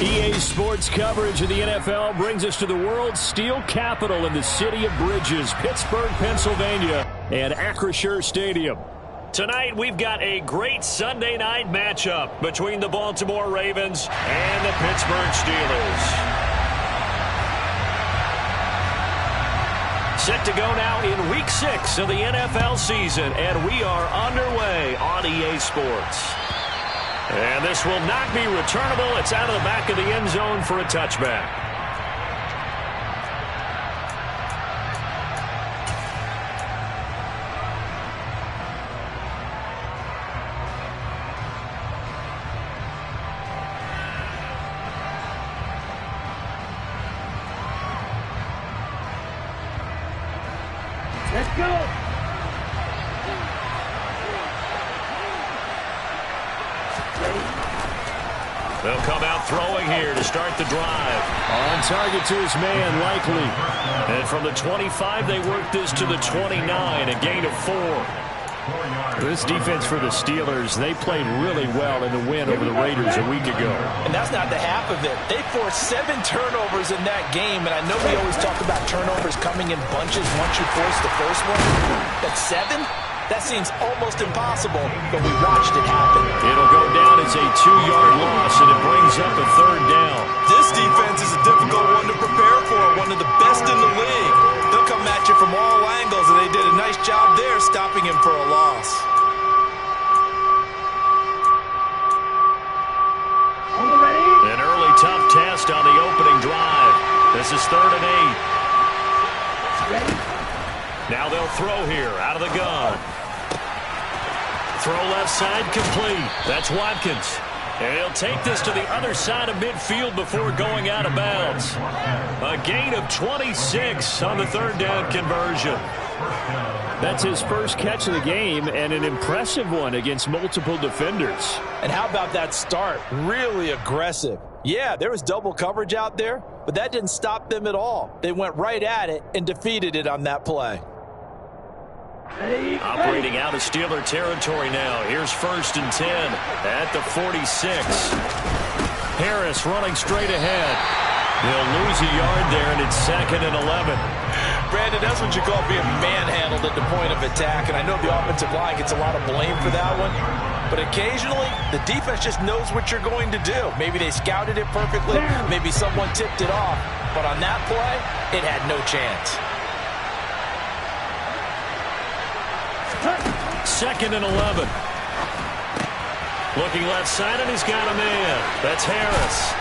EA Sports coverage of the NFL brings us to the world's steel capital in the city of Bridges, Pittsburgh, Pennsylvania, and Acrisure Stadium. Tonight, we've got a great Sunday night matchup between the Baltimore Ravens and the Pittsburgh Steelers. Set to go now in Week 6 of the NFL season, and we are underway on EA Sports. And this will not be returnable. It's out of the back of the end zone for a touchback. Let's go! They'll come out throwing here to start the drive. On target to his man, Likely. And from the 25, they work this to the 29, a gain of 4. This defense for the Steelers, they played really well in the win over the Raiders a week ago. And that's not the half of it. They forced 7 turnovers in that game, and I know we always talk about turnovers coming in bunches once you force the first one. But 7? That seems almost impossible, but we watched it happen. It'll go down as a 2-yard loss, and it brings up a 3rd down. This defense is a difficult one to prepare for, one of the best in the league. They'll come at you from all angles, and they did a nice job there stopping him for a loss. An early tough test on the opening drive. This is 3rd and 8. Now they'll throw here out of the gun. Throw left side complete. That's Watkins. And he'll take this to the other side of midfield before going out of bounds. A gain of 26 on the 3rd down conversion. That's his first catch of the game, and an impressive one against multiple defenders. And how about that start? Really aggressive. Yeah, there was double coverage out there, but that didn't stop them at all. They went right at it and defeated it on that play. Operating out of Steeler territory now. Here's 1st and 10 at the 46. Harris running straight ahead. They'll lose a yard there, and it's 2nd and 11. Brandon, that's what you call being manhandled at the point of attack, and I know the offensive line gets a lot of blame for that one, but occasionally the defense just knows what you're going to do. Maybe they scouted it perfectly, maybe someone tipped it off, but on that play, it had no chance. 2nd and 11. Looking left side, and he's got a man. That's Harris.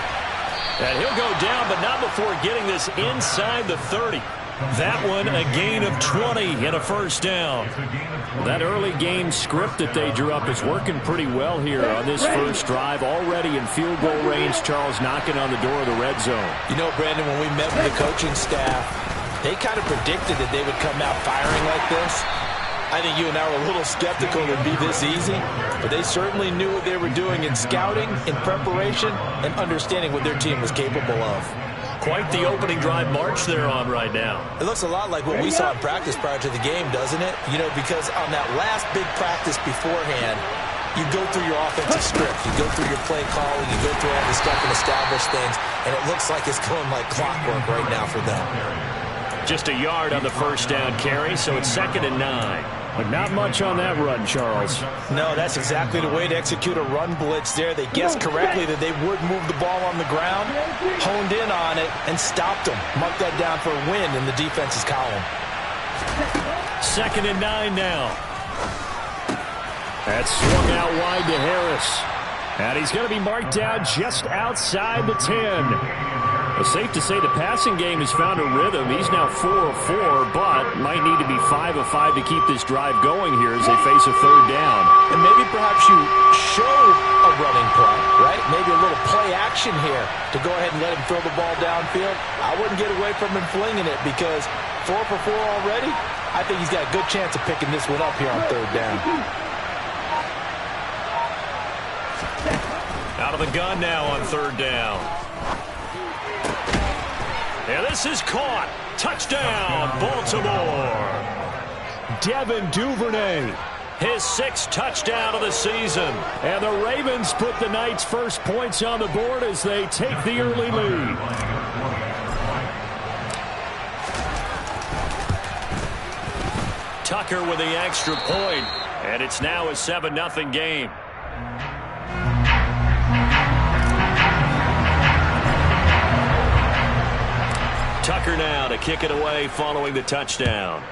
And he'll go down, but not before getting this inside the 30. That one, a gain of 20 and a 1st down. That early game script that they drew up is working pretty well here on this first drive. Already in field goal range, Charles knocking on the door of the red zone. You know, Brandon, when we met with the coaching staff, they kind of predicted that they would come out firing like this. I think you and I were a little skeptical it would be this easy, but they certainly knew what they were doing in scouting, in preparation, and understanding what their team was capable of. Quite the opening drive march they're on right now. It looks a lot like what we saw in practice prior to the game, doesn't it? You know, because on that last big practice beforehand, you go through your offensive script, you go through your play calling, you go through all the stuff and establish things, and it looks like it's going like clockwork right now for them. Just a yard on the 1st down carry, so it's 2nd and 9. But not much on that run, Charles. No, that's exactly the way to execute a run blitz there. They guessed correctly that they would move the ball on the ground, honed in on it, and stopped them. Marked that down for a win in the defense's column. 2nd and 9 now. That's swung out wide to Harris. And he's going to be marked down just outside the 10. It's safe to say the passing game has found a rhythm. He's now 4 of 4, but might need to be 5 of 5 to keep this drive going here as they face a 3rd down. And maybe perhaps you show a running play, right? Maybe a little play action here to go ahead and let him throw the ball downfield. I wouldn't get away from him flinging it because 4 for 4 already, I think he's got a good chance of picking this one up here on 3rd down. Out of the gun now on 3rd down. And this is caught. Touchdown, Baltimore. Devin Duvernay His 6th touchdown of the season. And the Ravens put the Knights' first points on the board as they take the early lead. Tucker with the extra point, and it's now a 7-0 game. Tucker now to kick it away following the touchdown.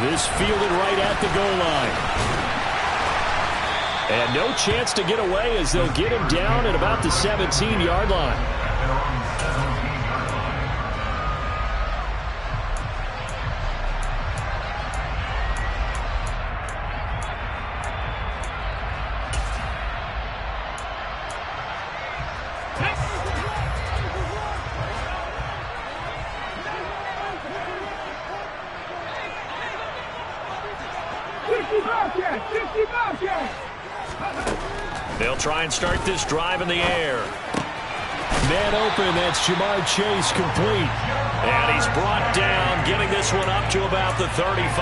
This fielded right at the goal line. And no chance to get away as they'll get him down at about the 17-yard line. They'll try and start this drive in the air. Man open, that's Jamar Chase complete. And he's brought down, getting this one up to about the 35.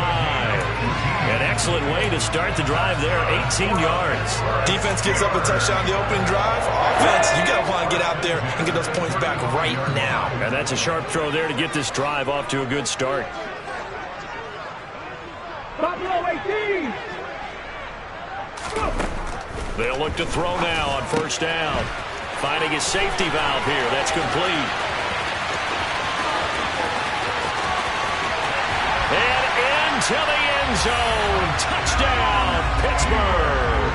An excellent way to start the drive there, 18 yards. Defense gives up a touchdown the opening drive. Offense, you got to want to get out there and get those points back right now. And that's a sharp throw there to get this drive off to a good start. Buffalo 18. They'll look to throw now on first down. Finding his safety valve here. That's complete. And into the end zone. Touchdown, Pittsburgh.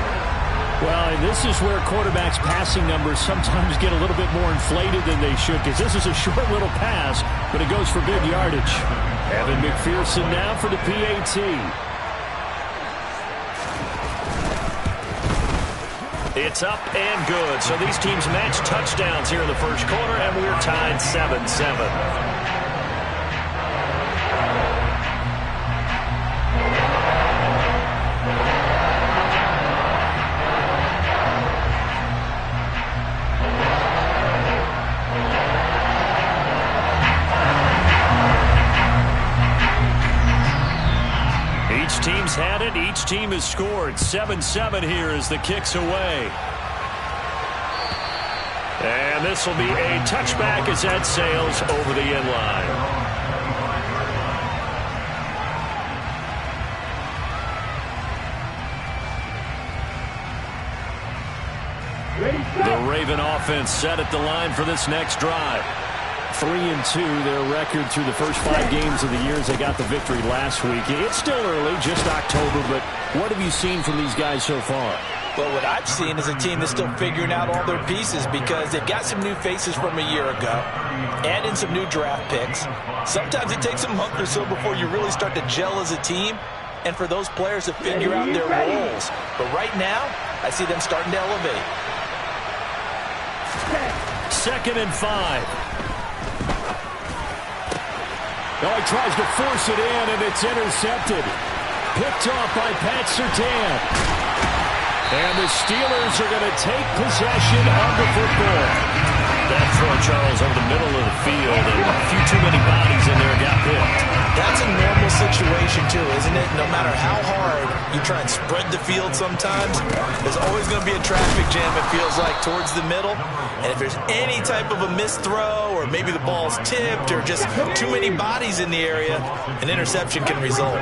Well, and this is where quarterbacks' passing numbers sometimes get a little bit more inflated than they should, because this is a short little pass, but it goes for big yardage. Evan McPherson now for the PAT. It's up and good. So these teams match touchdowns here in the first quarter, and we're tied 7-7. Each team's had it. Each team has scored. 7-7 here as the kick's away. And this will be a touchback as that sails over the end line. The Raven offense set at the line for this next drive. 3-2, their record through the first 5 games of the year as they got the victory last week. It's still early, just October, but what have you seen from these guys so far? Well, what I've seen is a team that's still figuring out all their pieces because they've got some new faces from a year ago, add in some new draft picks. Sometimes it takes a month or so before you really start to gel as a team and for those players to figure out their roles. But right now, I see them starting to elevate. 2nd and 5. Oh, he tries to force it in, and it's intercepted. Picked off by Pat Surtain. And the Steelers are going to take possession of the football. That throw, Charles, over the middle of the field, and a few too many bodies in there got picked. That's a normal situation, too, isn't it? No matter how hard you try and spread the field sometimes, there's always going to be a traffic jam, it feels like, towards the middle. And if there's any type of a missed throw, or maybe the ball's tipped, or just too many bodies in the area, an interception can result.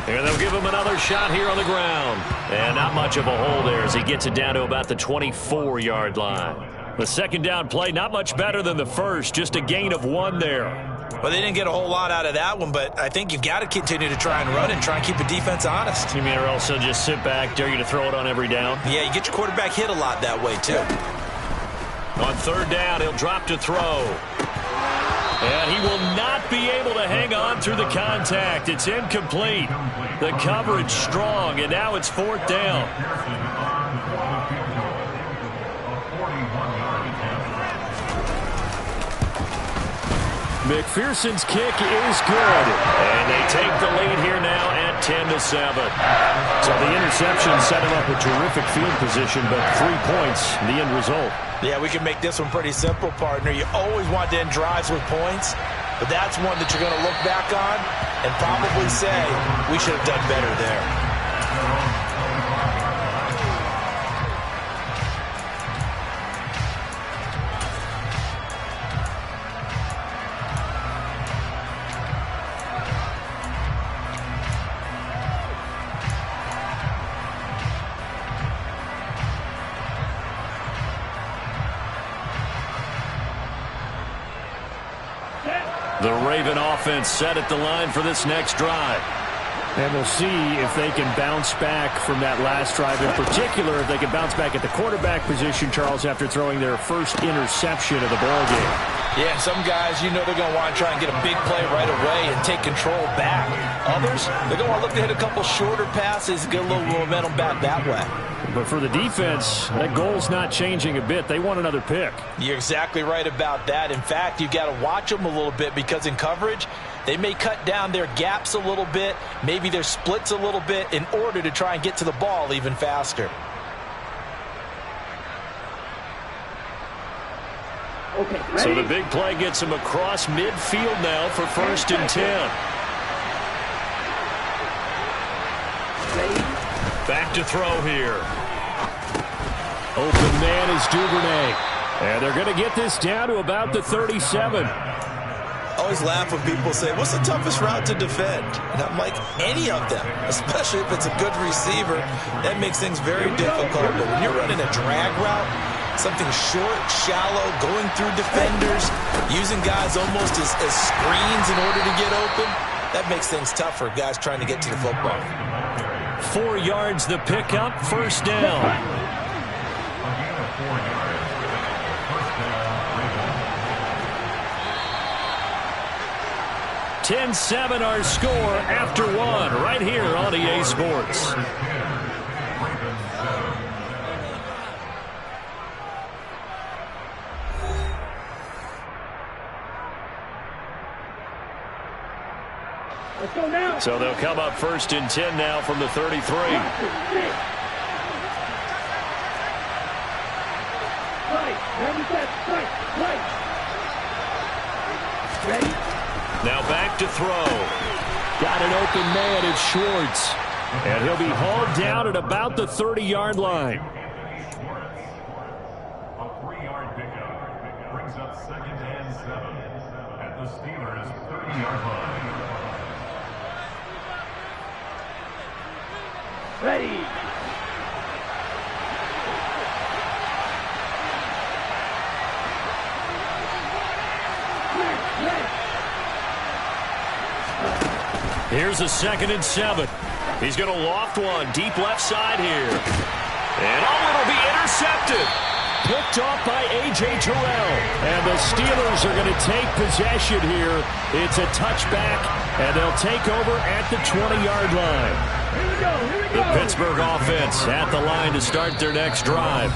And they'll give him another shot here on the ground. And not much of a hole there as he gets it down to about the 24-yard line. The second down play, not much better than the first, just a gain of 1 there. Well, they didn't get a whole lot out of that one, but I think you've got to continue to try and run and try and keep the defense honest. You mean or else he'll just sit back, dare you to throw it on every down? Yeah, you get your quarterback hit a lot that way, too. On 3rd down, he'll drop to throw. And he will not be able to hang on through the contact. It's incomplete. The coverage strong, and now it's 4th down. McPherson's kick is good. And they take the lead here now at 10-7. So the interception set him up a terrific field position, but 3 points, the end result. Yeah, we can make this one pretty simple, partner. You always want to end drives with points, but that's one that you're going to look back on and probably say, we should have done better there. The Raven offense set at the line for this next drive. And we'll see if they can bounce back from that last drive. In particular, if they can bounce back at the quarterback position, Charles, after throwing their first interception of the ballgame. Yeah, some guys, you know they're going to want to try and get a big play right away and take control back. Others, they're going to want to look to hit a couple shorter passes, get a little momentum back that way. But for the defense, that goal's not changing a bit. They want another pick. You're exactly right about that. In fact, you've got to watch them a little bit because in coverage, they may cut down their gaps a little bit, maybe their splits a little bit in order to try and get to the ball even faster. Okay, ready? So the big play gets him across midfield now for 1st and 10. Back to throw here. Open man is Duvernay. And they're going to get this down to about the 37. I always laugh when people say, what's the toughest route to defend? And I'm like, any of them, especially if it's a good receiver. That makes things very difficult. But when you're running a drag route, something short, shallow, going through defenders, using guys almost as screens in order to get open, that makes things tough for guys trying to get to the football. 4 yards the pickup, 1st down. 10-7 our score after 1 right here on EA Sports. Let's go now. So they'll come up 1st and 10 now from the 33. Ready? Now back to throw. Got an open man, it's Schwartz. And he'll be hauled down at about the 30-yard line. A 3-yard pickup brings up 2nd and 7 at the Steelers' 30-yard line. Ready? Here's a 2nd and 7. He's going to loft one deep left side here. And it'll be intercepted. Picked off by A.J. Terrell. And the Steelers are going to take possession here. It's a touchback, and they'll take over at the 20-yard line. Here we go. The Pittsburgh offense at the line to start their next drive.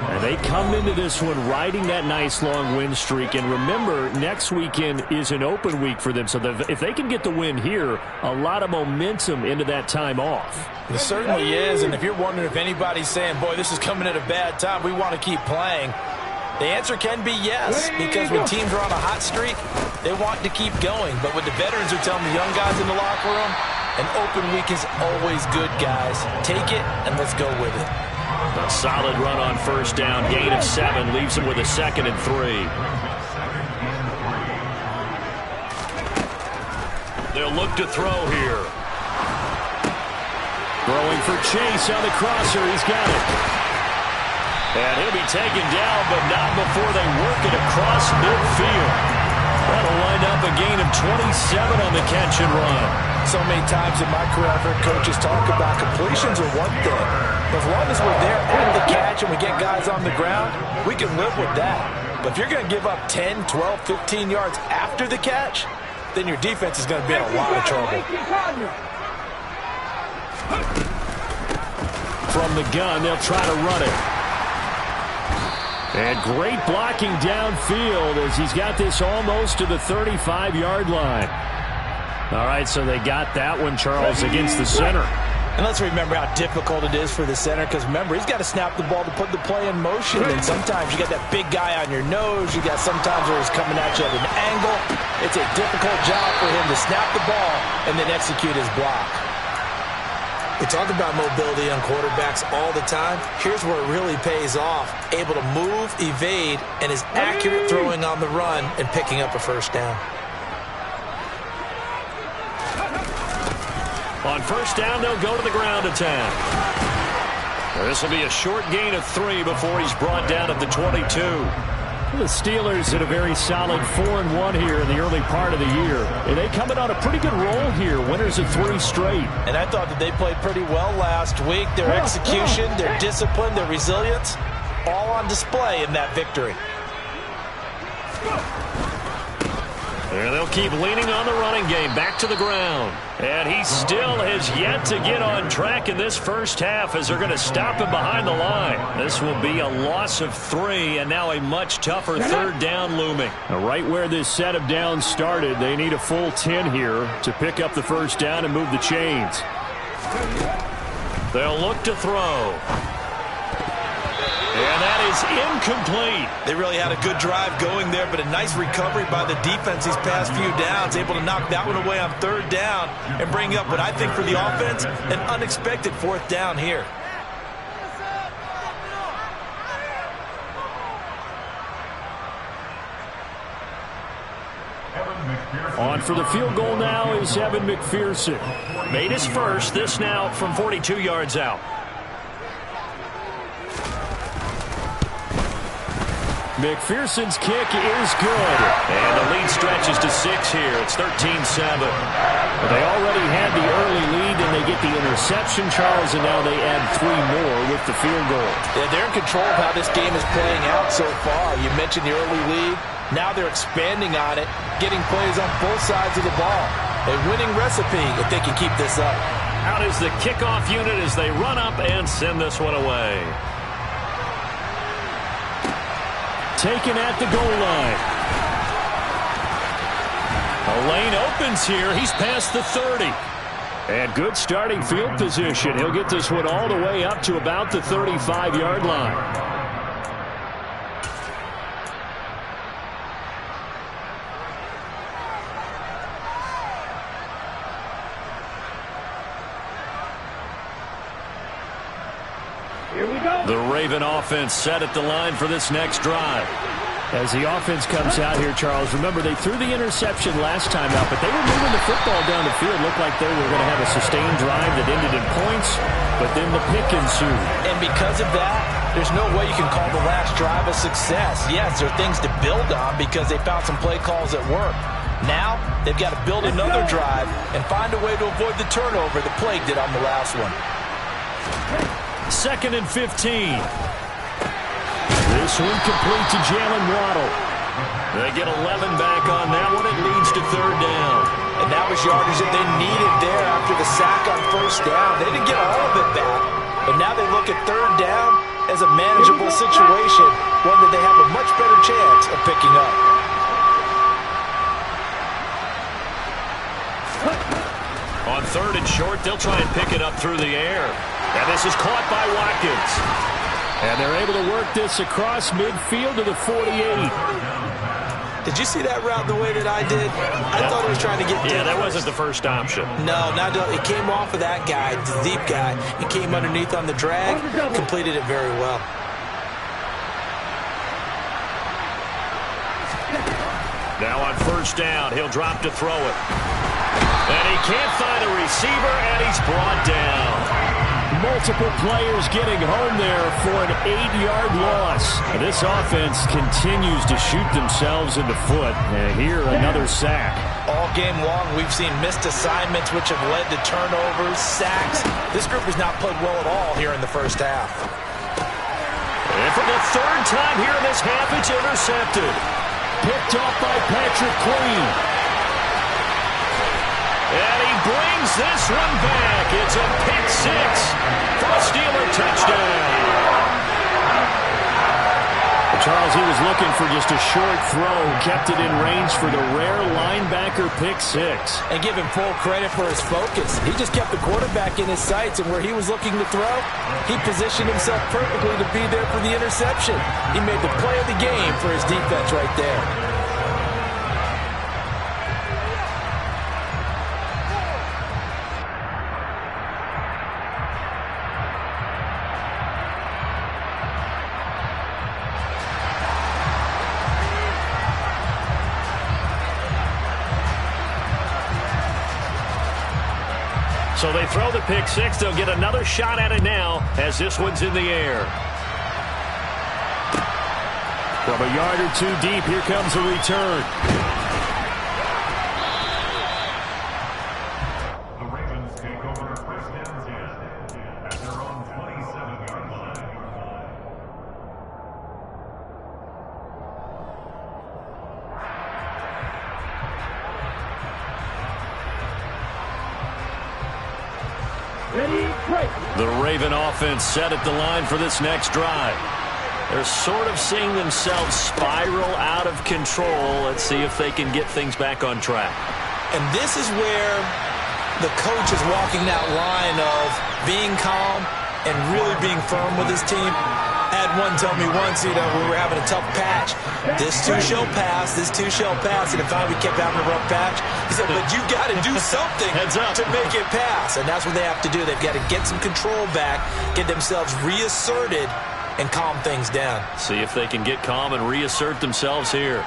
And they come into this one riding that nice long win streak. And remember, next weekend is an open week for them. So if they can get the win here, a lot of momentum into that time off. It certainly is. And if you're wondering if anybody's saying, boy, this is coming at a bad time, we want to keep playing, the answer can be yes. Because when teams are on a hot streak, they want to keep going. But what the veterans are telling the young guys in the locker room, an open week is always good, guys. Take it and let's go with it. A solid run on 1st down. Gain of 7 leaves him with a 2nd and 3. They'll look to throw here. Throwing for Chase on the crosser. He's got it. And he'll be taken down, but not before they work it across midfield. That'll wind up a gain of 27 on the catch and run. So many times in my career, I've heard coaches talk about completions are one thing. As long as we're there at the catch and we get guys on the ground, we can live with that. But if you're going to give up 10, 12, 15 yards after the catch, then your defense is going to be in a lot of trouble. From the gun, they'll try to run it. And great blocking downfield as he's got this almost to the 35-yard line. All right, so they got that one, Charles, against the center. And let's remember how difficult it is for the center, because remember, he's got to snap the ball to put the play in motion. And sometimes you got that big guy on your nose. You got sometimes where he's coming at you at an angle. It's a difficult job for him to snap the ball and then execute his block. We talk about mobility on quarterbacks all the time. Here's where it really pays off. Able to move, evade, and is accurate throwing on the run and picking up a first down. On first down, they'll go to the ground attack. This will be a short gain of 3 before he's brought down at the 22. The Steelers in a very solid 4-1 here in the early part of the year. And they coming on a pretty good roll here, winners of 3 straight. And I thought that they played pretty well last week. Their execution, their discipline, their resilience, all on display in that victory. And they'll keep leaning on the running game, back to the ground. And he still has yet to get on track in this first half as they're going to stop him behind the line. This will be a loss of 3, and now a much tougher third down looming. Now, right where this set of downs started, they need a full 10 here to pick up the first down and move the chains. They'll look to throw. And that is incomplete. They really had a good drive going there, but a nice recovery by the defense these past few downs, able to knock that one away on third down and bring up what I think for the offense, an unexpected fourth down here. On for the field goal now is Evan McPherson. Made his first, this now from 42 yards out. McPherson's kick is good. And the lead stretches to 6 here. It's 13-7. They already had the early lead, and they get the interception, Charles, and now they add 3 more with the field goal. Yeah, they're in control of how this game is playing out so far. You mentioned the early lead. Now they're expanding on it, getting plays on both sides of the ball. A winning recipe if they can keep this up. Out is the kickoff unit as they run up and send this one away. Taken at the goal line. A lane opens here. He's past the 30. And good starting field position. He'll get this one all the way up to about the 35-yard line. Here we go. The Raven offense set at the line for this next drive. As the offense comes out here, Charles, remember they threw the interception last time out, but they were moving the football down the field. Looked like they were going to have a sustained drive that ended in points, but then the pick ensued. And because of that, there's no way you can call the last drive a success. Yes, there are things to build on because they found some play calls that work. Now, they've got to build another drive and find a way to avoid the turnover the Plague did on the last one. 2nd and 15. This one complete to Jalen Waddle. They get 11 back on that one. It leads to third down. And that was yardage that they needed there after the sack on first down. They didn't get all of it back, but now they look at third down as a manageable situation, one that they have a much better chance of picking up. On 3rd and short, they'll try and pick it up through the air. And this is caught by Watkins. And they're able to work this across midfield to the 48. Did you see that route the way that I did? I thought he was trying to get deep. Yeah, that wasn't the first option. No, not it came off of that guy, the deep guy. He came underneath on the drag, completed it very well. Now on first down, he'll drop to throw it. And he can't find a receiver, and he's brought down. Multiple players getting home there for an 8-yard loss. This offense continues to shoot themselves in the foot. And here, another sack. All game long, we've seen missed assignments, which have led to turnovers, sacks. This group has not played well at all here in the first half. And for the 3rd time here in this half, it's intercepted. Picked off by Patrick Queen. And he brings this one back. It's a pick 6 for a Steeler touchdown. Charles, he was looking for just a short throw, kept it in range for the rare linebacker pick six. And give him full credit for his focus. He just kept the quarterback in his sights, and where he was looking to throw, he positioned himself perfectly to be there for the interception. He made the play of the game for his defense right there. So they throw the pick six. They'll get another shot at it now as this one's in the air. From a yard or two deep, here comes a return. The Ravens take over first and 10 at their own 27-yard line. Ready, break. The Raven offense set at the line for this next drive. They're sort of seeing themselves spiral out of control. Let's see if they can get things back on track. And this is where the coach is walking that line of being calm and really being firm with his team. I had one tell me once, we were having a tough patch. This too shall pass, this too shall pass. And finally we kept having a rough patch. He said, but you got to do something to make it pass. And that's what they have to do. They've got to get some control back, get themselves reasserted, and calm things down. See if they can get calm and reassert themselves here.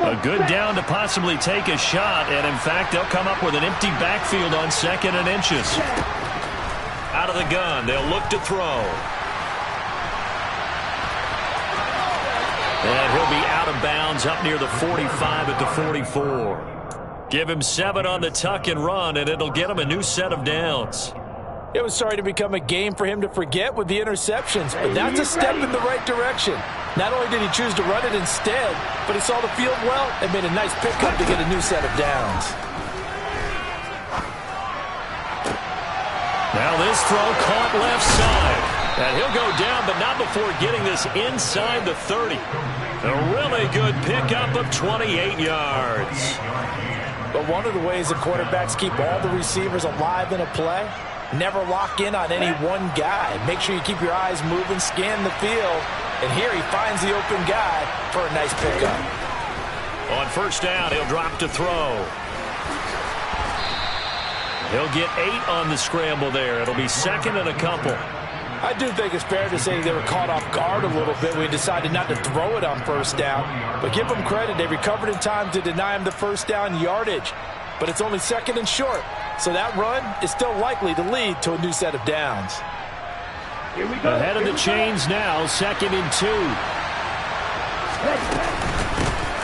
A good down to possibly take a shot, and in fact, they'll come up with an empty backfield on 2nd and inches. Out of the gun, they'll look to throw. And he'll be out of bounds up near the 45 at the 44. Give him 7 on the tuck and run, and it'll get him a new set of downs. It was starting to become a game for him to forget with the interceptions, but that's a step in the right direction. Not only did he choose to run it instead, but he saw the field well and made a nice pickup to get a new set of downs. Now this throw caught left side. And he'll go down, but not before getting this inside the 30. A really good pickup of 28 yards. But one of the ways the quarterbacks keep all the receivers alive in a play, never lock in on any one guy. Make sure you keep your eyes moving, scan the field. And here he finds the open guy for a nice pickup. On first down, he'll drop to throw. He'll get 8 on the scramble there. It'll be 2nd and a couple. I do think it's fair to say they were caught off guard a little bit. We decided not to throw it on first down. But give them credit. They recovered in time to deny him the first down yardage. But it's only 2nd and short. So that run is still likely to lead to a new set of downs. Here we go. Ahead of the chains now, 2nd and 2.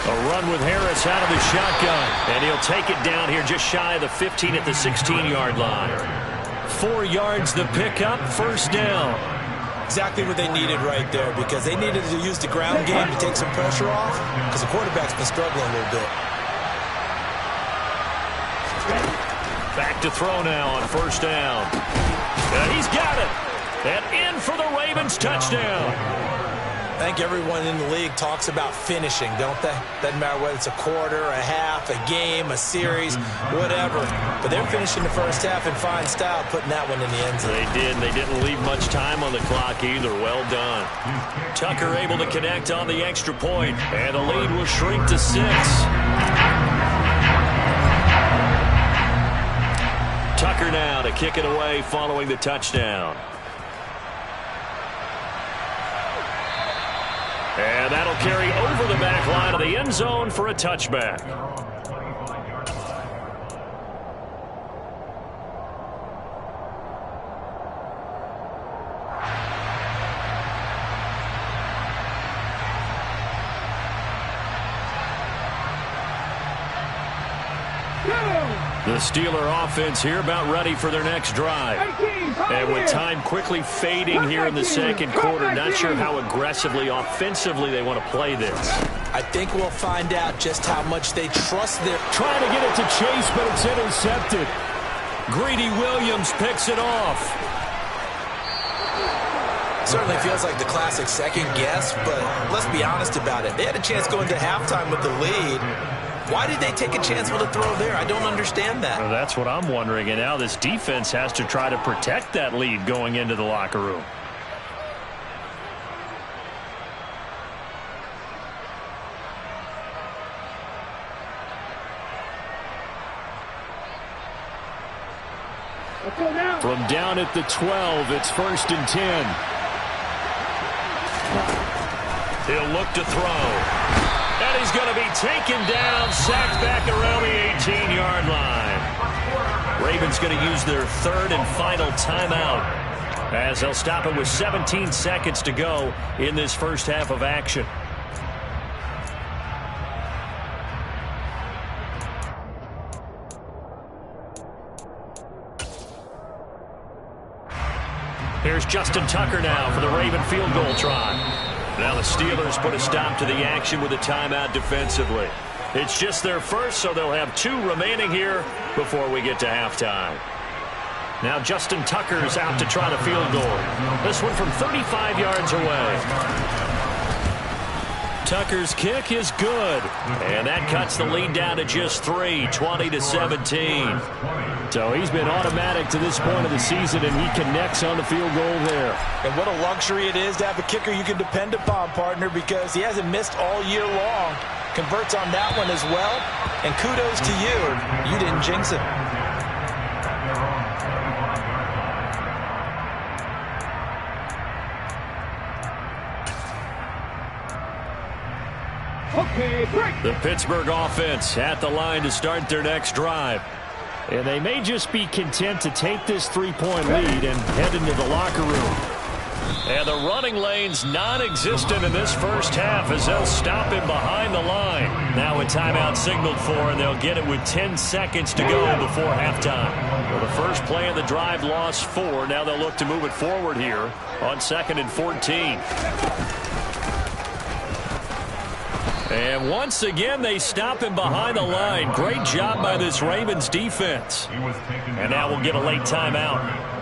A run with Harris out of the shotgun. And he'll take it down here just shy of the 15 at the 16-yard line. 4 yards the pickup, first down. Exactly what they needed right there, because they needed to use the ground game to take some pressure off, because the quarterback's been struggling a little bit. Back to throw now on first down. And he's got it. And in for the Ravens touchdown. I think everyone in the league talks about finishing, don't they? Doesn't matter whether it's a quarter, a half, a game, a series, whatever. But they're finishing the first half in fine style, putting that one in the end zone. They did, and they didn't leave much time on the clock either. Well done. Tucker able to connect on the extra point, and the lead will shrink to 6. Tucker now to kick it away following the touchdown. And that'll carry over the back line of the end zone for a touchback. The Steeler offense here about ready for their next drive. And with time quickly fading here in the second quarter, not sure how aggressively, offensively they want to play this. I think we'll find out just how much they trust their... Trying to get it to Chase, but it's intercepted. Greedy Williams picks it off. Certainly feels like the classic second guess, but let's be honest about it. They had a chance going to halftime with the lead. Why did they take a chance with a throw there? I don't understand that. Well, that's what I'm wondering, and now this defense has to try to protect that lead going into the locker room. From down at the 12, it's 1st and 10. He'll look to throw. And he's going to be taken down, sacked back around the 18-yard line. Ravens going to use their 3rd and final timeout as they'll stop it with 17 seconds to go in this first half of action. Here's Justin Tucker now for the Raven field goal try. Now the Steelers put a stop to the action with a timeout defensively. It's just their first, so they'll have 2 remaining here before we get to halftime. Now Justin Tucker's out to try the field goal. This one from 35 yards away. Tucker's kick is good. And that cuts the lead down to just 3, 20-17. So he's been automatic to this point of the season, and he connects on the field goal there. And what a luxury it is to have a kicker you can depend upon, partner, because he hasn't missed all year long. Converts on that one as well. And kudos to you. You didn't jinx it. Okay, break. The Pittsburgh offense at the line to start their next drive. And they may just be content to take this 3-point lead and head into the locker room. And the running lane's non-existent in this first half as they'll stop him behind the line. Now a timeout signaled for, and they'll get it with 10 seconds to go before halftime. Well, the first play of the drive lost 4. Now they'll look to move it forward here on 2nd and 14. And once again, they stop him behind the line. Great job by this Ravens defense. And now we'll get a late timeout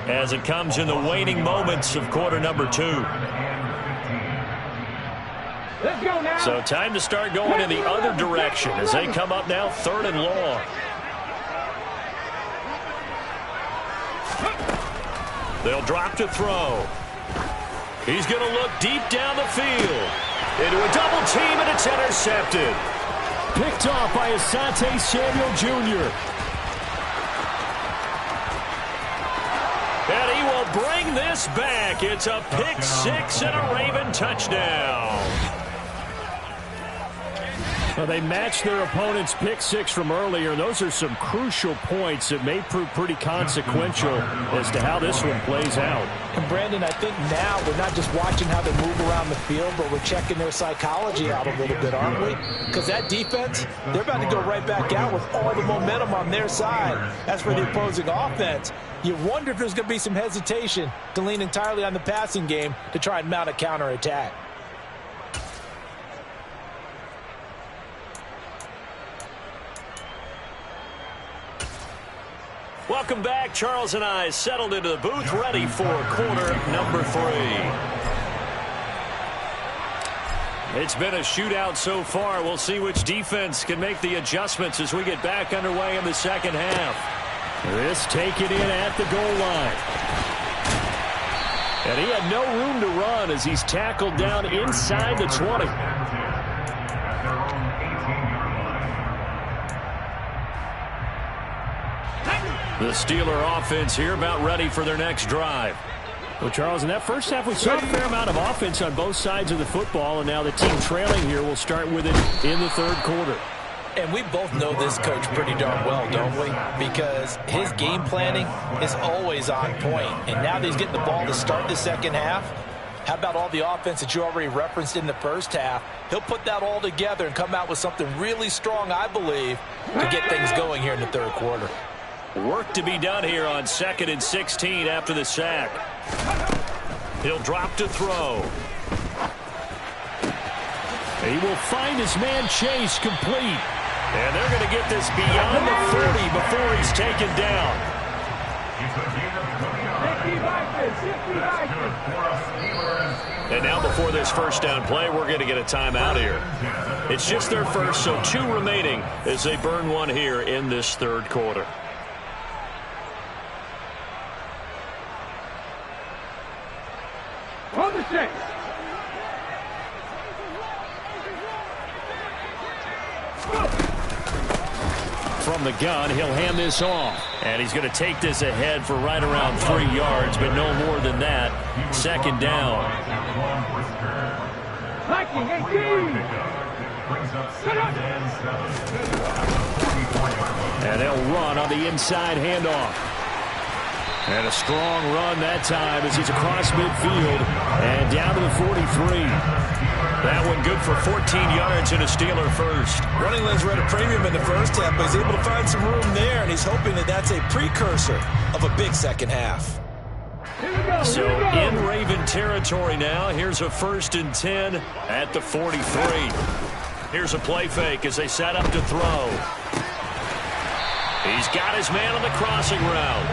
as it comes in the waning moments of quarter number 2. Let's go now. So time to start going in the other direction as they come up now 3rd and long. They'll drop to throw. He's going to look deep down the field. Into a double team, and it's intercepted. Picked off by Asante Samuel Jr. And he will bring this back. It's a pick 6 and a Raven touchdown. Well, they matched their opponent's pick 6 from earlier. Those are some crucial points that may prove pretty consequential as to how this one plays out. And Brandon, I think now we're not just watching how they move around the field, but we're checking their psychology out a little bit, aren't we? Because that defense, they're about to go right back out with all the momentum on their side. As for the opposing offense, you wonder if there's going to be some hesitation to lean entirely on the passing game to try and mount a counterattack. Welcome back. Charles and I settled into the booth, ready for quarter number 3. It's been a shootout so far. We'll see which defense can make the adjustments as we get back underway in the second half. This taken in at the goal line. And he had no room to run as he's tackled down inside the 20. The Steeler offense here about ready for their next drive. Well, Charles, in that first half, we saw a fair amount of offense on both sides of the football, and now the team trailing here will start with it in the 3rd quarter. And we both know this coach pretty darn well, don't we? Because his game planning is always on point. And now that he's getting the ball to start the second half, how about all the offense that you already referenced in the first half? He'll put that all together and come out with something really strong, I believe, to get things going here in the 3rd quarter. Work to be done here on 2nd and 16 after the sack. He'll drop to throw. He will find his man Chase complete. And they're going to get this beyond the 40 before he's taken down. And now before this first down play, we're going to get a timeout here. It's just their first, so 2 remaining as they burn one here in this third quarter. On the check. From the gun, he'll hand this off. And he's going to take this ahead for right around 3 yards, but no more than that. Second down. Viking 18. And they'll run on the inside handoff. And a strong run that time as he's across midfield and down to the 43. That one good for 14 yards and a Steeler first. Running lanes were at a premium in the first half, but he's able to find some room there, and he's hoping that that's a precursor of a big second half. So in Raven territory now, here's a 1st and 10 at the 43. Here's a play fake as they set up to throw. He's got his man on the crossing route.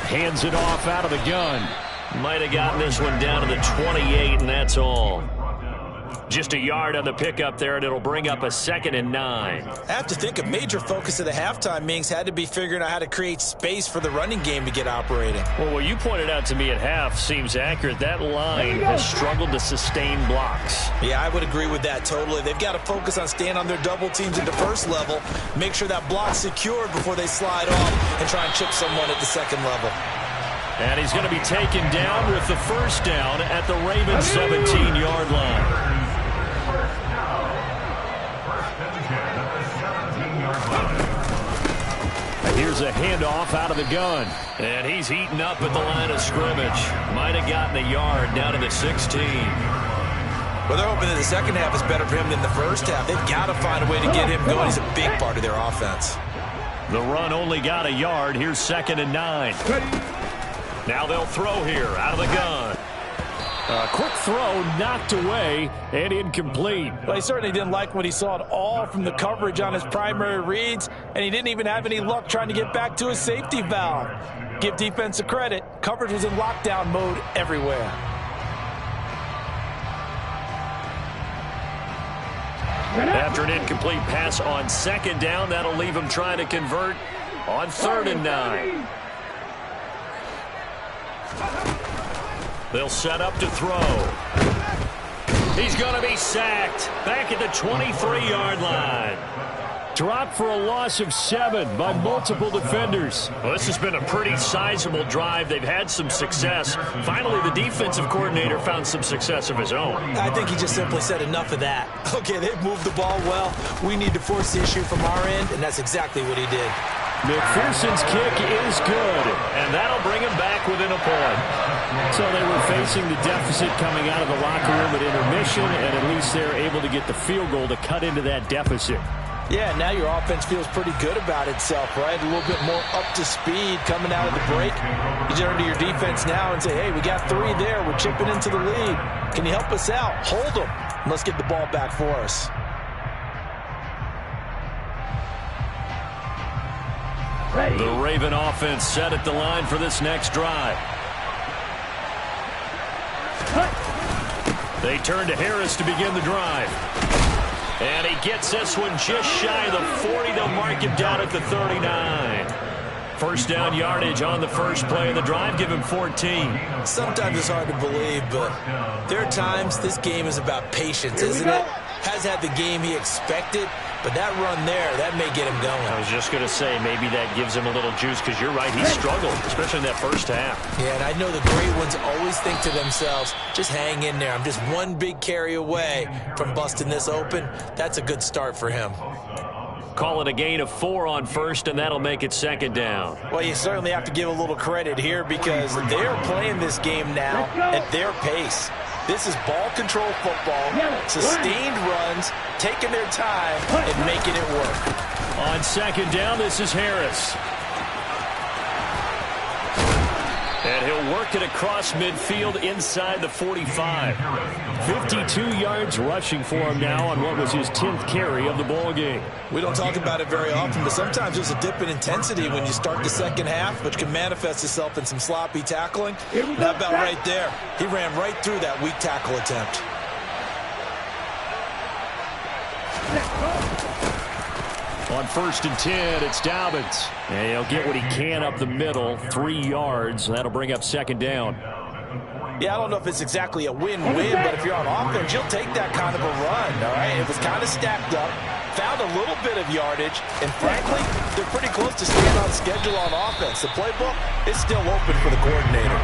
Hands it off out of the gun. Might have gotten this one down to the 28, and that's all. Just a yard on the pickup there, and it'll bring up a 2nd and 9. I have to think a major focus of the halftime meetings had to be figuring out how to create space for the running game to get operating. Well, what you pointed out to me at half seems accurate. That line has struggled to sustain blocks. Yeah, I would agree with that totally. They've got to focus on staying on their double teams at the first level, make sure that block's secured before they slide off and try and chip someone at the second level. And he's going to be taken down with the first down at the Ravens 17-yard line. Here's a handoff out of the gun. And he's eaten up at the line of scrimmage. Might have gotten a yard down to the 16. Well, they're hoping that the second half is better for him than the first half. They've got to find a way to get him going. He's a big part of their offense. The run only got a yard. Here's 2nd and 9. Now they'll throw here out of the gun. A quick throw knocked away and incomplete. Well, he certainly didn't like what he saw at all from the coverage on his primary reads, and he didn't even have any luck trying to get back to his safety valve. Give defense a credit. Coverage was in lockdown mode everywhere. After an incomplete pass on 2nd down, that'll leave him trying to convert on 3rd and 9. They'll set up to throw. He's going to be sacked back at the 23-yard line. Dropped for a loss of 7 by multiple defenders. Well, this has been a pretty sizable drive. They've had some success. Finally, the defensive coordinator found some success of his own. I think he just simply said enough of that. Okay, they've moved the ball well. We need to force the issue from our end, and that's exactly what he did. McPherson's kick is good. And that'll bring him back within a point. So they were facing the deficit coming out of the locker room at intermission, and at least they're able to get the field goal to cut into that deficit. Yeah, now your offense feels pretty good about itself, right? A little bit more up to speed coming out of the break. You turn to your defense now and say, hey, we got 3 there. We're chipping into the lead. Can you help us out? Hold them. Let's get the ball back for us. The Raven offense set at the line for this next drive. They turn to Harris to begin the drive. And he gets this one just shy of the 40. They'll mark him down at the 39. First down yardage on the first play of the drive. Give him 14. Sometimes it's hard to believe, but there are times this game is about patience, isn't it? Has had the game he expected, but that run there, that may get him going. I was just going to say, maybe that gives him a little juice, because you're right, he struggled, especially in that first half. Yeah, and I know the great ones always think to themselves, just hang in there. I'm just one big carry away from busting this open. That's a good start for him. Call it a gain of 4 on first, and that'll make it 2nd down. Well, you certainly have to give a little credit here, because they're playing this game now at their pace. This is ball control football, sustained runs, taking their time and making it work. On 2nd down, this is Harris. And he'll work it across midfield inside the 45. 52 yards rushing for him now on what was his 10th carry of the ball game. We don't talk about it very often, but sometimes there's a dip in intensity when you start the second half, which can manifest itself in some sloppy tackling. That about right there. He ran right through that weak tackle attempt. On 1st and 10, it's Dobbins. And he'll get what he can up the middle, 3 yards. That'll bring up 2nd down. Yeah, I don't know if it's exactly a win-win, but if you're on offense, you'll take that kind of a run, all right? It was kind of stacked up, found a little bit of yardage, and frankly, they're pretty close to staying on schedule on offense. The playbook is still open for the coordinator.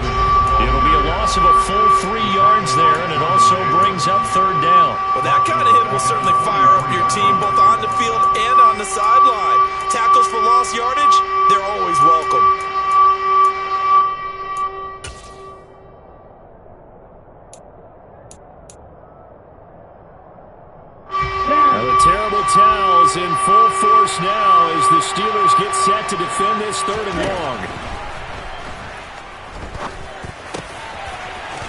It'll be a loss of a full 3 yards there, and it also brings up 3rd down. Well, that kind of hit will certainly fire up your team, both on the field and on the sideline. Tackles for lost yardage, they're always welcome. Terrible towels in full force now as the Steelers get set to defend this 3rd and long.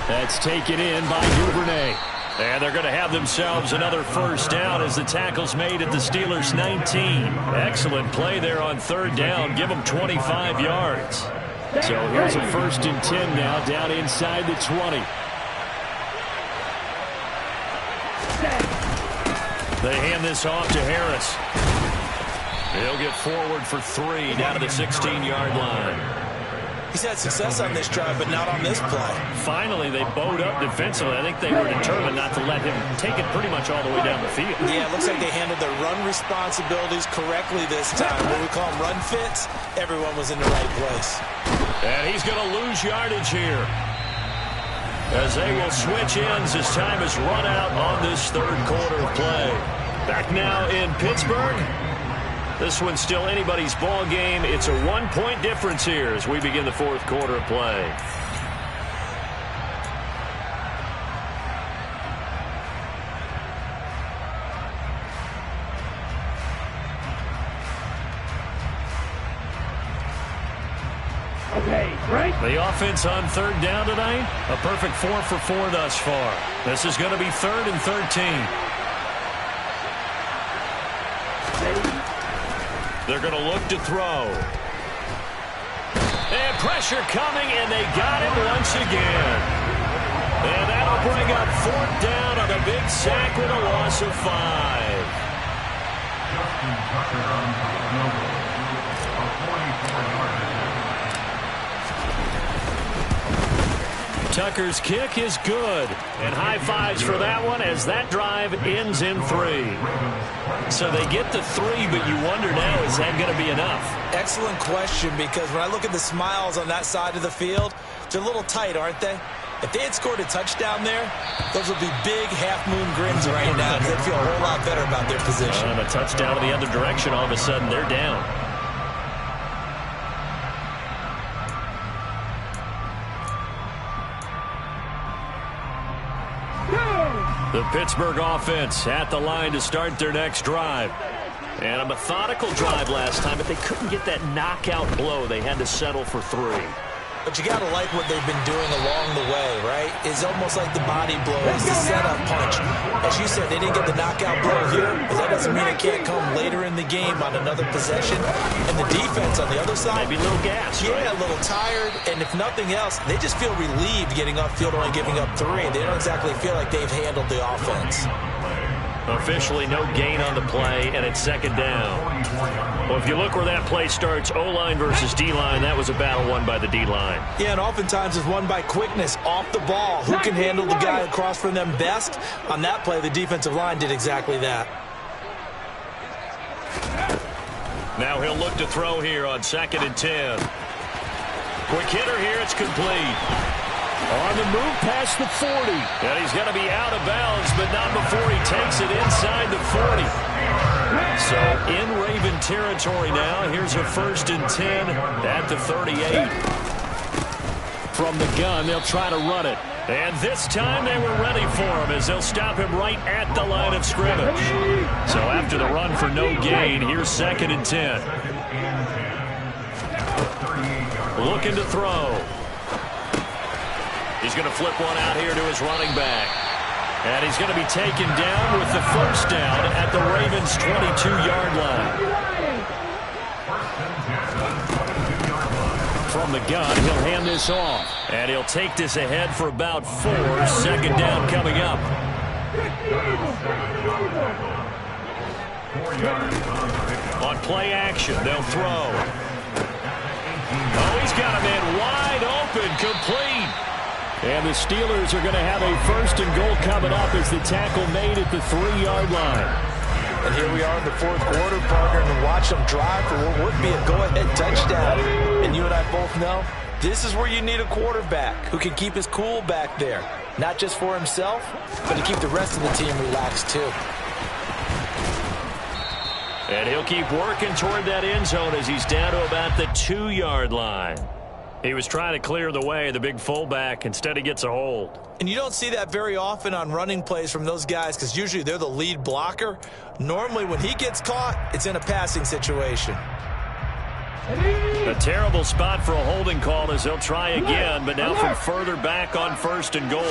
That's taken in by Duvernay. And they're going to have themselves another 1st down as the tackle's made at the Steelers' 19. Excellent play there on 3rd down. Give them 25 yards. So here's a 1st and 10 now down inside the 20. They hand this off to Harris. He'll get forward for 3 down to the 16-yard line. He's had success on this drive, but not on this play. Finally, they bowed up defensively. I think they were determined not to let him take it pretty much all the way down the field. Yeah, it looks like they handled their run responsibilities correctly this time. What we call them run fits, everyone was in the right place. And he's going to lose yardage here, as they will switch ends as time is run out on this 3rd quarter of play. Back now in Pittsburgh. This one's still anybody's ball game. It's a 1-point difference here as we begin the 4th quarter of play. The offense on 3rd down tonight, a perfect 4 for 4 thus far. This is going to be 3rd and 13. They're going to look to throw. And pressure coming, and they got him once again. And that'll bring up 4th down on a big sack with a loss of 5. Tucker's kick is good. And high fives for that one as that drive ends in 3. So they get the 3, but you wonder now, is that going to be enough? Excellent question, because when I look at the smiles on that side of the field, they're a little tight, aren't they? If they had scored a touchdown there, those would be big half-moon grins right now, because they'd feel a whole lot better about their position. And a touchdown in the other direction, all of a sudden they're down. The Pittsburgh offense at the line to start their next drive. And a methodical drive last time, but they couldn't get that knockout blow. They had to settle for 3. But you got to like what they've been doing along the way, right? It's almost like the body blow. It's the setup punch. As you said, they didn't get the knockout blow here, but that doesn't mean it can't come later in the game on another possession. And the defense on the other side, maybe a little gas, yeah, right? A little tired. And if nothing else, they just feel relieved getting upfield, only giving up 3. They don't exactly feel like they've handled the offense. Officially no gain on the play, and it's 2nd down. Well, if you look where that play starts, O-line versus D-line, that was a battle won by the D-line. Yeah, and oftentimes it's won by quickness off the ball. Who can handle the guy across from them best? On that play, the defensive line did exactly that. Now he'll look to throw here on 2nd and 10. Quick hitter here, it's complete. On the move past the 40. And he's going to be out of bounds, but not before he takes it inside the 40. So in Raven territory now. Here's a 1st and 10 at the 38. From the gun, they'll try to run it. And this time they were ready for him as they'll stop him right at the line of scrimmage. So after the run for no gain, here's 2nd and 10. Looking to throw. He's going to flip one out here to his running back. And he's going to be taken down with the first down at the Ravens' 22-yard line. From the gun, he'll hand this off. And he'll take this ahead for about 4. Second down coming up. On play action, they'll throw. Oh, he's got him in wide open, complete. And the Steelers are going to have a first and goal coming up as the tackle made at the 3-yard line. And here we are in the fourth quarter, partner, and watch them drive for what would be a go-ahead touchdown. And you and I both know this is where you need a quarterback who can keep his cool back there. Not just for himself, but to keep the rest of the team relaxed too. And he'll keep working toward that end zone as he's down to about the 2-yard line. He was trying to clear the way, the big fullback. Instead, he gets a hold. And you don't see that very often on running plays from those guys because usually they're the lead blocker. Normally, when he gets caught, it's in a passing situation. A terrible spot for a holding call as they'll try again, but now from further back on first and goal.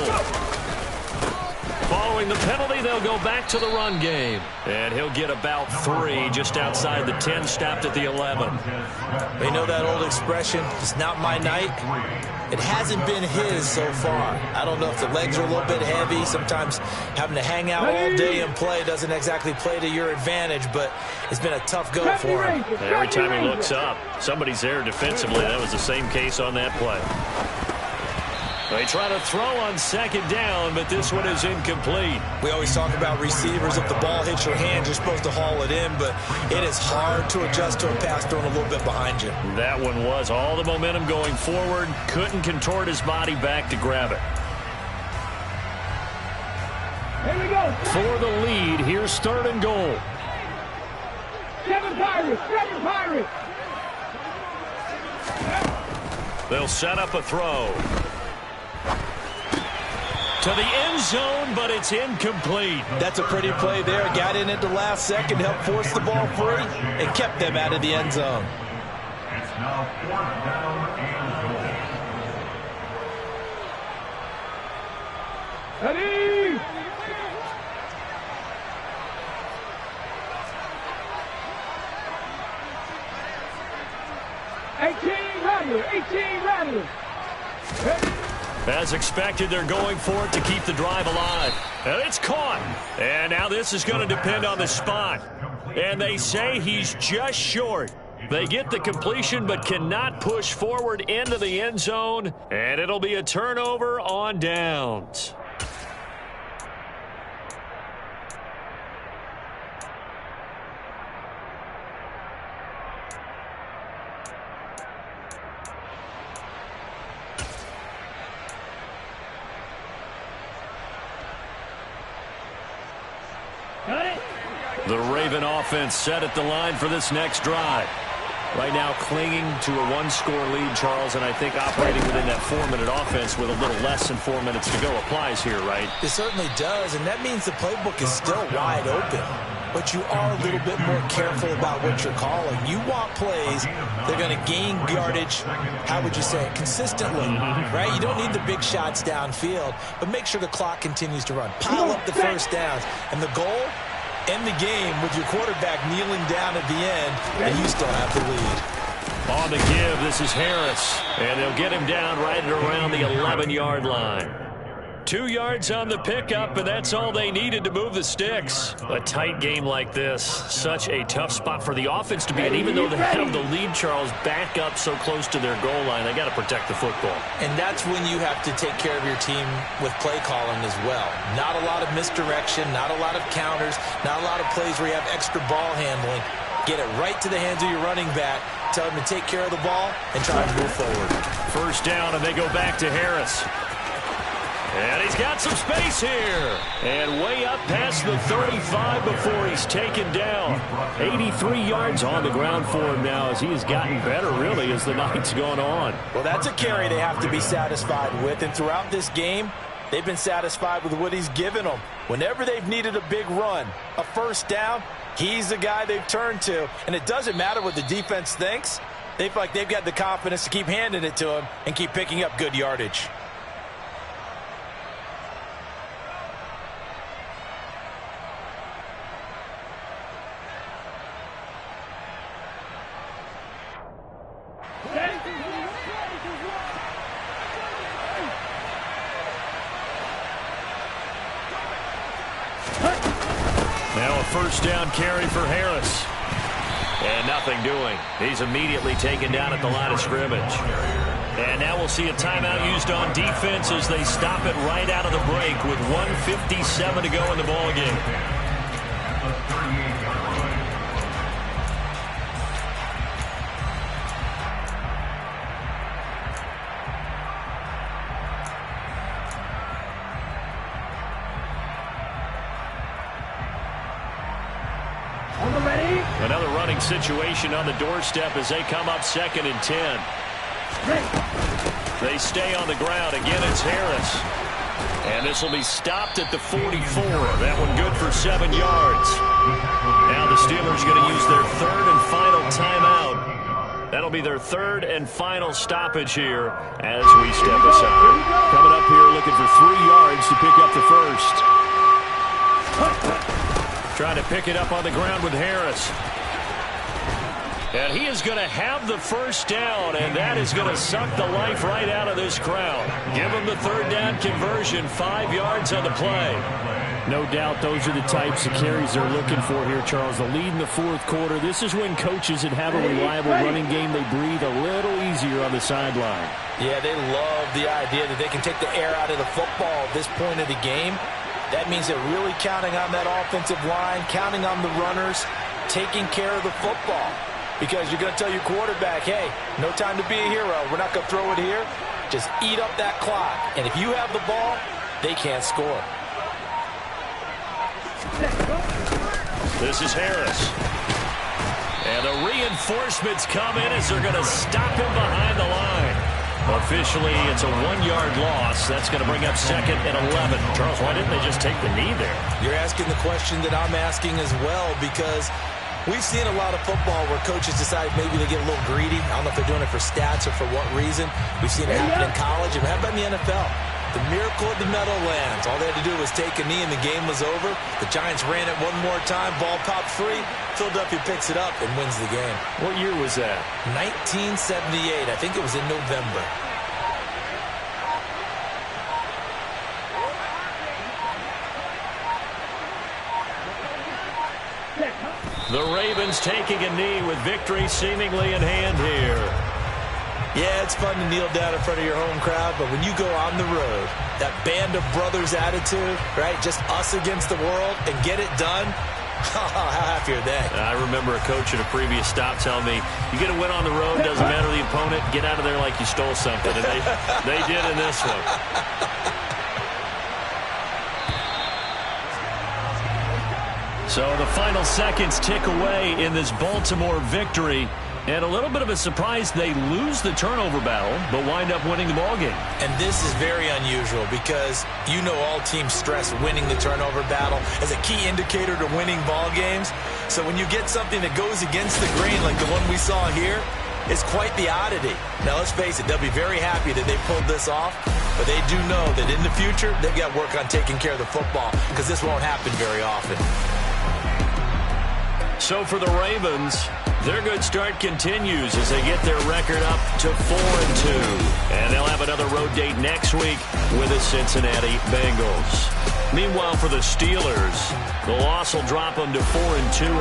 Following the penalty, they'll go back to the run game. And he'll get about 3 just outside the 10, stopped at the 11. They know that old expression, it's not my night. It hasn't been his so far. I don't know if the legs are a little bit heavy. Sometimes having to hang out all day and play doesn't exactly play to your advantage, but it's been a tough go for him. Every time he looks up, somebody's there defensively. That was the same case on that play. They try to throw on second down, but this one is incomplete. We always talk about receivers. If the ball hits your hand, you're supposed to haul it in, but it is hard to adjust to a pass thrown a little bit behind you. That one was all the momentum going forward. Couldn't contort his body back to grab it. Here we go. For the lead, here's third and goal. 7 Pirates, 7 Pirates. They'll set up a throw. To the end zone, but it's incomplete. That's a pretty play there. Got in at the last second, helped force the ball free, and kept them out of the end zone. It's now 4th down and goal. Ready. Eighteen Rattlers. As expected, they're going for it to keep the drive alive. And it's caught. And now this is going to depend on the spot. And they say he's just short. They get the completion but cannot push forward into the end zone. And it'll be a turnover on downs. The Raven offense set at the line for this next drive. Right now clinging to a 1-score lead, Charles, and I think operating within that 4-minute offense with a little less than 4 minutes to go applies here, right? It certainly does, and that means the playbook is still wide open. But you are a little bit more careful about what you're calling. You want plays that are going to gain yardage, how would you say it, consistently, right? You don't need the big shots downfield, but make sure the clock continues to run. Pile up the first downs, and the goal, end the game with your quarterback kneeling down at the end, and you still have the lead. On the give, this is Harris, and they'll get him down right at around the 11-yard line. 2 yards on the pickup, and that's all they needed to move the sticks. A tight game like this, such a tough spot for the offense to be in. Even though they have the lead, Charles, back up so close to their goal line, they got to protect the football. And that's when you have to take care of your team with play calling as well. Not a lot of misdirection, not a lot of counters, not a lot of plays where you have extra ball handling. Get it right to the hands of your running back, tell him to take care of the ball, and try to move forward. First down, and they go back to Harris. And he's got some space here. And way up past the 35 before he's taken down. 83 yards on the ground for him now as he has gotten better, really, as the night's gone on. Well, that's a carry they have to be satisfied with. And throughout this game, they've been satisfied with what he's given them. Whenever they've needed a big run, a first down, he's the guy they've turned to. And it doesn't matter what the defense thinks. They feel like they've got the confidence to keep handing it to him and keep picking up good yardage. Now a first down carry for Harris. And nothing doing. He's immediately taken down at the line of scrimmage. And now we'll see a timeout used on defense as they stop it right out of the break with 1:57 to go in the ballgame. Another running situation on the doorstep as they come up 2nd and 10. They stay on the ground. Again, it's Harris. And this will be stopped at the 44. That one good for 7 yards. Now the Steelers are going to use their 3rd and final timeout. That'll be their 3rd and final stoppage here as we step aside. Coming up here looking for 3 yards to pick up the first. Trying to pick it up on the ground with Harris. And he is going to have the first down, and that is going to suck the life right out of this crowd. Give him the 3rd down conversion, 5 yards on the play. No doubt those are the types of carries they're looking for here, Charles. The lead in the 4th quarter. This is when coaches that have a reliable running game, they breathe a little easier on the sideline. Yeah, they love the idea that they can take the air out of the football at this point of the game. That means they're really counting on that offensive line, counting on the runners, taking care of the football. Because you're going to tell your quarterback, hey, no time to be a hero. We're not going to throw it here. Just eat up that clock. And if you have the ball, they can't score. This is Harris. And the reinforcements come in as they're going to stop him behind the line. Officially, it's a 1-yard loss. That's going to bring up 2nd and 11. Charles, why didn't they just take the knee there? You're asking the question that I'm asking as well, because we've seen a lot of football where coaches decide maybe they get a little greedy. I don't know if they're doing it for stats or for what reason. We've seen it happen in college and happen in the NFL. The miracle of the Meadowlands. All they had to do was take a knee and the game was over. The Giants ran it one more time. Ball popped free. Philadelphia picks it up and wins the game. What year was that? 1978. I think it was in November. The Ravens taking a knee with victory seemingly in hand here. Yeah, it's fun to kneel down in front of your home crowd, but when you go on the road, that band of brothers attitude, right, just us against the world, and get it done, how happy are they? I remember a coach at a previous stop telling me, you get a win on the road, doesn't matter the opponent, get out of there like you stole something. And they did in this one. So the final seconds tick away in this Baltimore victory. And a little bit of a surprise, they lose the turnover battle, but wind up winning the ballgame. And this is very unusual because you know all teams stress winning the turnover battle as a key indicator to winning ball games. So when you get something that goes against the grain like the one we saw here, it's quite the oddity. Now, let's face it, they'll be very happy that they pulled this off, but they do know that in the future, they've got to work on taking care of the football because this won't happen very often. So for the Ravens, their good start continues as they get their record up to 4-2. And they'll have another road date next week with the Cincinnati Bengals. Meanwhile, for the Steelers, the loss will drop them to 4-2.